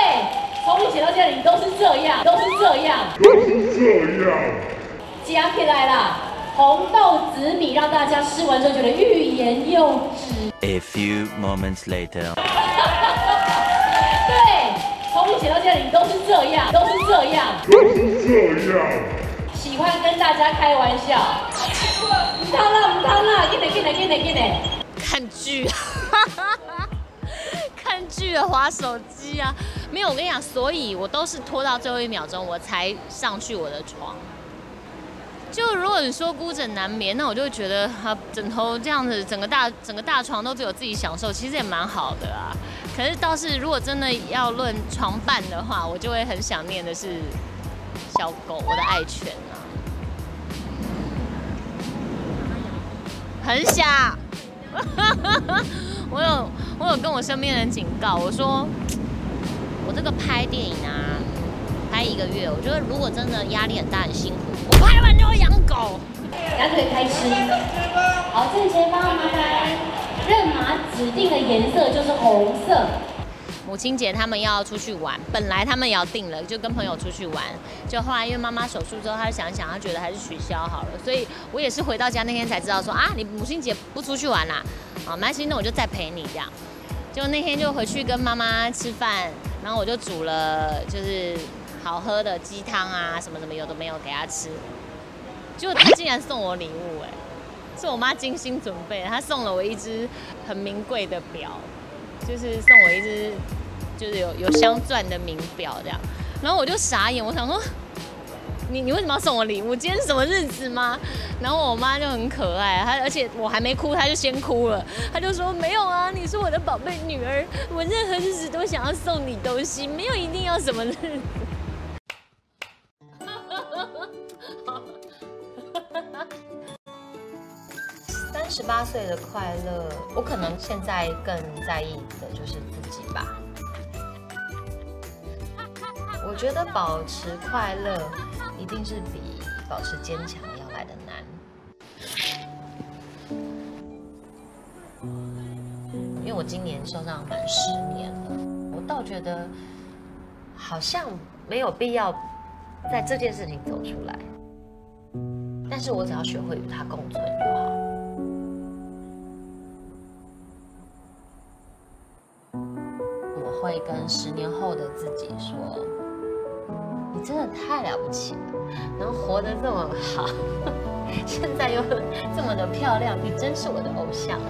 对，从以前到现在，你都是这样，都是这样。夹起来啦！红豆紫米让大家吃完之后觉得欲言又止。A few moments later. 对，从以前到现在，你都是这样，都是这样。喜欢跟大家开玩笑。唔汤啦，唔汤啦，进来。看剧啊，看剧啊，滑手机啊，没有。我跟你讲，所以我都是拖到最后1秒钟我才上去我的床。就如果你说孤枕难眠，那我就会觉得枕头这样子，整个大床都只有自己享受，其实也蛮好的啊。可是倒是如果真的要论床伴的话，我就会很想念的是小狗，我的爱犬啊，很想。我有跟我身边人警告，我说我这个拍电影啊，拍1个月，我觉得如果真的压力很大很辛苦，我拍完就会养狗。两腿开吃。好，正前方麻烦认马指定的颜色就是红色。母亲节他们要出去玩，本来他们也要定了，就跟朋友出去玩，就后来因为妈妈手术之后，她想一想，她觉得还是取消好了，所以我也是回到家那天才知道说啊，你母亲节不出去玩啦，啊，没关系，那我就再陪你这样。就那天就回去跟妈妈吃饭，然后我就煮了就是好喝的鸡汤啊，什么有的没有给她吃，结果她竟然送我礼物是我妈精心准备的，她送了我一只很名贵的表，就是送我一只。就是有镶钻的名表这样，然后我就傻眼，我想说，你为什么要送我礼物？今天是什么日子吗？然后我妈就很可爱，而且我还没哭，她就先哭了，她就说没有啊，你是我的宝贝女儿，我任何日子都想要送你东西，没有一定要什么日子。38岁的快乐，我可能现在更在意的就是自己吧。我觉得保持快乐一定是比保持坚强要来的难，因为我今年受伤满10年了，我倒觉得好像没有必要在这件事情走出来，但是我只要学会与它共存就好。我会跟10年后的自己说。你真的太了不起了，能活得这么好，现在又这么的漂亮，你真是我的偶像。